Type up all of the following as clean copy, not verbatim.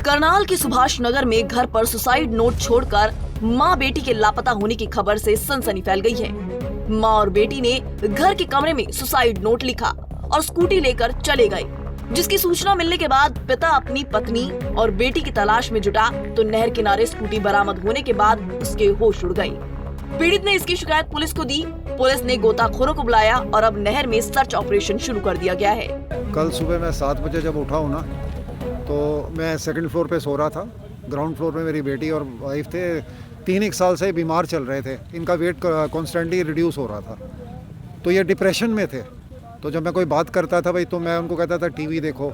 करनाल के सुभाष नगर में घर पर सुसाइड नोट छोड़कर मां बेटी के लापता होने की खबर से सनसनी फैल गई है। मां और बेटी ने घर के कमरे में सुसाइड नोट लिखा और स्कूटी लेकर चले गए, जिसकी सूचना मिलने के बाद पिता अपनी पत्नी और बेटी की तलाश में जुटा तो नहर किनारे स्कूटी बरामद होने के बाद उसके होश उड़ गए। पीड़ित ने इसकी शिकायत पुलिस को दी। पुलिस ने गोताखोरों को बुलाया और अब नहर में सर्च ऑपरेशन शुरू कर दिया गया है। कल सुबह मैं 7 बजे जब उठा हूँ ना, तो मैं सेकंड फ्लोर पे सो रहा था। ग्राउंड फ्लोर में मेरी बेटी और वाइफ थे। 3 साल से बीमार चल रहे थे। इनका वेट कॉन्स्टेंटली रिड्यूस हो रहा था, तो ये डिप्रेशन में थे। तो जब मैं कोई बात करता था भाई, तो मैं उनको कहता था टीवी देखो,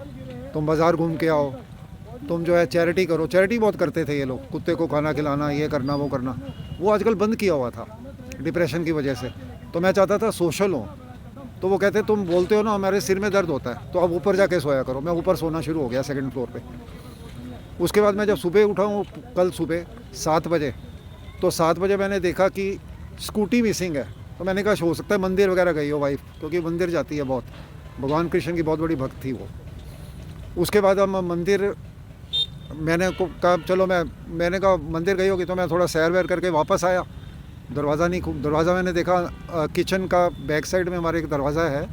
तुम बाज़ार घूम के आओ, तुम जो है चैरिटी करो। चैरिटी बहुत करते थे ये लोग, कुत्ते को खाना खिलाना, ये करना वो करना। वो आजकल बंद किया हुआ था डिप्रेशन की वजह से। तो मैं चाहता था सोशल हो। तो वो कहते तुम बोलते हो ना हमारे सिर में दर्द होता है, तो अब ऊपर जाके सोया करो। मैं ऊपर सोना शुरू हो गया सेकंड फ्लोर पे। उसके बाद मैं जब सुबह उठा हूँ कल सुबह 7 बजे, तो 7 बजे मैंने देखा कि स्कूटी मिसिंग है। तो मैंने कहा हो सकता है मंदिर वगैरह गई हो वाइफ, क्योंकि मंदिर जाती है बहुत, भगवान कृष्ण की बहुत बड़ी भक्त थी वो। उसके बाद हम मंदिर, मैंने कहा चलो मैंने कहा मंदिर गई होगी, तो मैं थोड़ा सैर वैर करके वापस आया। दरवाज़ा मैंने देखा, किचन का बैक साइड में हमारे एक दरवाज़ा है,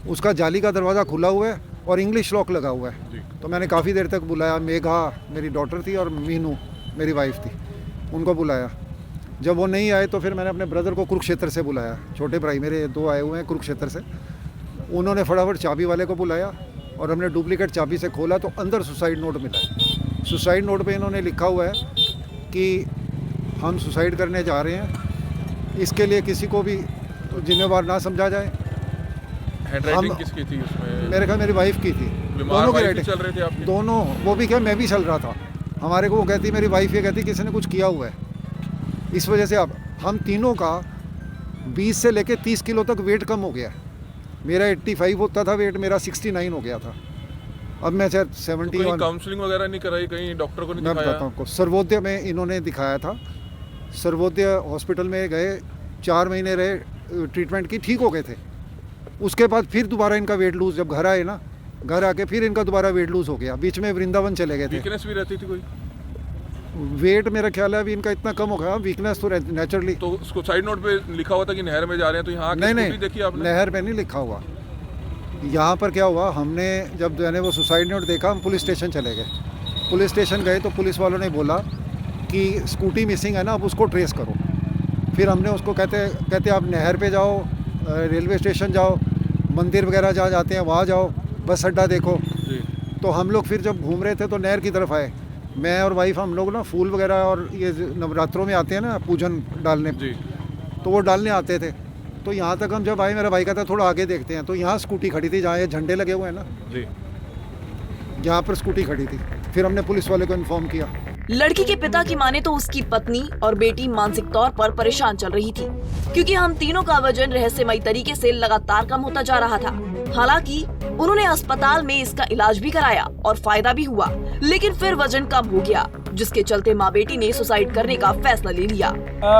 उसका जाली का दरवाज़ा खुला हुआ है और इंग्लिश लॉक लगा हुआ है। तो मैंने काफ़ी देर तक बुलाया। मेघा मेरी डॉटर थी और मीनू मेरी वाइफ थी, उनको बुलाया। जब वो नहीं आए तो फिर मैंने अपने ब्रदर को कुरुक्षेत्र से बुलाया। छोटे भाई मेरे 2 आए हुए हैं कुरुक्षेत्र से। उन्होंने फटाफट चाबी वाले को बुलाया और हमने डुप्लीकेट चाबी से खोला, तो अंदर सुसाइड नोट मिला। सुसाइड नोट पे इन्होंने लिखा हुआ है कि हम सुसाइड करने जा रहे हैं, इसके लिए किसी को भी जिम्मेवार ना समझा जाए। हैंडराइटिंग किसकी थी उसमें? मेरे ख्याल मेरी वाइफ की थी। दोनों की राइटिंग चल रहे थे आपके? दोनों, वो भी क्या मैं भी चल रहा था। हमारे को वो कहती, मेरी वाइफ ये कहती किसी ने कुछ किया हुआ है। इस वजह से अब हम तीनों का 20 से लेके 30 किलो तक वेट कम हो गया। मेरा 85 होता था वेट, मेरा 69 हो गया था। अब मैं 71। तो काउंसलिंग वगैरह नहीं कराई? कहीं डॉक्टर को नहीं दिखाया? मैं बताता हूँ आपको, सर्वोदय में इन्होंने दिखाया था। सर्वोदय हॉस्पिटल में गए, 4 महीने रहे, ट्रीटमेंट की, ठीक हो गए थे। उसके बाद फिर दोबारा इनका वेट लूज, जब घर आए ना, घर आके फिर इनका दोबारा वेट लूज हो गया। बीच में वृंदावन चले गए थे। वीकनेस भी रहती थी कोई? वेट मेरा ख्याल है अभी इनका इतना कम हो गया, वीकनेस तो नेचुरली। तो उसको साइड नोट पे लिखा हुआ था कि नहर में जा रहे हैं, तो यहाँ नहीं, देखी आपने? नहर पे नहीं लिखा हुआ। यहाँ पर क्या हुआ, हमने जब मैंने वो सुसाइड नोट देखा, हम पुलिस स्टेशन चले गए। पुलिस स्टेशन गए तो पुलिस वालों ने बोला कि स्कूटी मिसिंग है ना, अब उसको ट्रेस करो। फिर हमने उसको कहते आप नहर पे जाओ, रेलवे स्टेशन जाओ, मंदिर वगैरह जहाँ जाते हैं वहाँ जाओ, बस अड्डा देखो। तो हम लोग फिर जब घूम रहे थे तो नहर की तरफ आए। मैं और वाइफ, हम लोग ना फूल वगैरह, और ये नवरात्रों में आते हैं ना पूजन डालने, तो वो डालने आते थे। तो यहाँ तक हम जब आए, मेरा भाई कहता थोड़ा आगे देखते हैं, तो यहाँ स्कूटी खड़ी थी, जहाँ ये झंडे लगे हुए हैं ना जी, यहाँ पर स्कूटी खड़ी थी। फिर हमने पुलिस वाले को इन्फॉर्म किया। लड़की के पिता की माने तो उसकी पत्नी और बेटी मानसिक तौर पर परेशान चल रही थी, क्योंकि हम तीनों का वजन रहस्यमयी तरीके से लगातार कम होता जा रहा था। हालांकि उन्होंने अस्पताल में इसका इलाज भी कराया और फायदा भी हुआ, लेकिन फिर वजन कम हो गया, जिसके चलते माँ बेटी ने सुसाइड करने का फैसला ले लिया।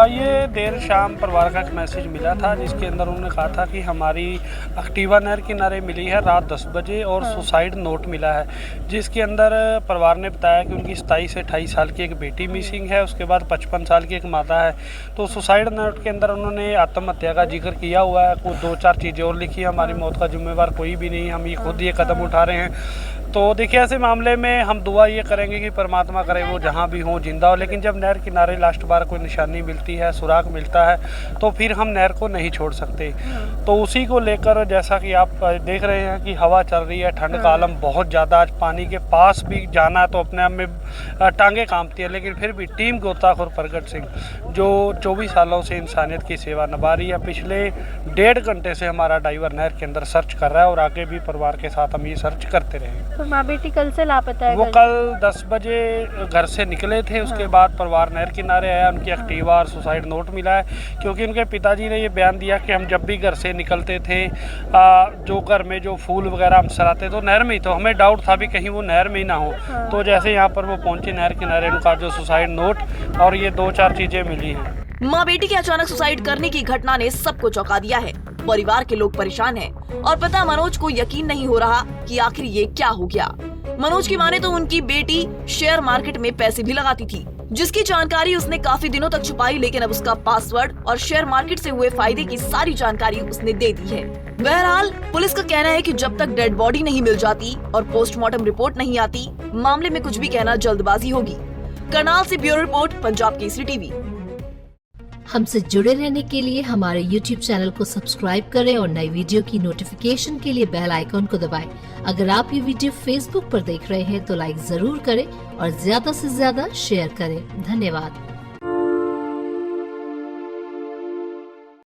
ये देर शाम परिवार का एक मैसेज मिला था, जिसके अंदर उन्होंने कहा था कि हमारी एक्टिवा नहर किनारे मिली है रात 10 बजे और सुसाइड नोट मिला है, जिसके अंदर परिवार ने बताया कि उनकी 27 से 28 साल की एक बेटी मिसिंग है, उसके बाद 55 साल की एक माता है। तो सुसाइड नोट के अंदर उन्होंने आत्महत्या का जिक्र किया हुआ है। कुछ 2-4 चीज़ें और लिखी है, हमारी मौत का जिम्मेवार कोई भी नहीं, हम ये खुद ये कदम उठा रहे हैं। तो देखिए, ऐसे मामले में हम दुआ ये करेंगे कि परमात्मा करे वो जहाँ भी हो जिंदा हो, लेकिन जब नहर किनारे लास्ट बार कोई निशानी मिलती है, सुराग मिलता है, तो फिर हम नहर को नहीं छोड़ सकते। तो उसी को लेकर जैसा कि आप देख रहे हैं कि हवा चल रही है, ठंड का आलम बहुत ज़्यादा, आज पानी के पास भी जाना तो अपने आप में टांगे कांपती है, लेकिन फिर भी टीम गोताखोर प्रगट सिंह जो 24 सालों से इंसानियत की सेवा निभा रही है, पिछले 1.5 घंटे से हमारा डाइवर नहर के अंदर सर्च कर रहा है और आगे भी परिवार के साथ हम ये सर्च करते रहेंगे। तो माँ बेटी कल से लापता है? वो कल 10 बजे घर से निकले थे, उसके बाद परिवार नहर किनारे आया, उनकी एक्टिवा और सुसाइड नोट मिला है, क्योंकि उनके पिताजी ने ये बयान दिया कि हम जब भी घर से निकलते थे, जो घर में जो फूल वगैरह हम सराते तो नहर में ही, तो हमें डाउट था भी कहीं वो नहर में ही ना हो। तो जैसे यहाँ पर वो पहुंचे नहर किनारे, उनका जो सुसाइड नोट और ये 2-4 चीजें मिली हैं। माँ बेटी के अचानक सुसाइड करने की घटना ने सबको चौंका दिया है। परिवार के लोग परेशान हैं और पिता मनोज को यकीन नहीं हो रहा कि आखिर ये क्या हो गया। मनोज की माने तो उनकी बेटी शेयर मार्केट में पैसे भी लगाती थी, जिसकी जानकारी उसने काफी दिनों तक छुपाई, लेकिन अब उसका पासवर्ड और शेयर मार्केट से हुए फायदे की सारी जानकारी उसने दे दी है। बहरहाल पुलिस का कहना है कि जब तक डेड बॉडी नहीं मिल जाती और पोस्टमार्टम रिपोर्ट नहीं आती, मामले में कुछ भी कहना जल्दबाजी होगी। करनाल से bureau report, Punjab Kesari TV. हमसे जुड़े रहने के लिए हमारे YouTube चैनल को सब्सक्राइब करें और नई वीडियो की नोटिफिकेशन के लिए बेल आइकॉन को दबाएं। अगर आप ये वीडियो Facebook पर देख रहे हैं तो लाइक जरूर करें और ज्यादा से ज्यादा शेयर करें। धन्यवाद।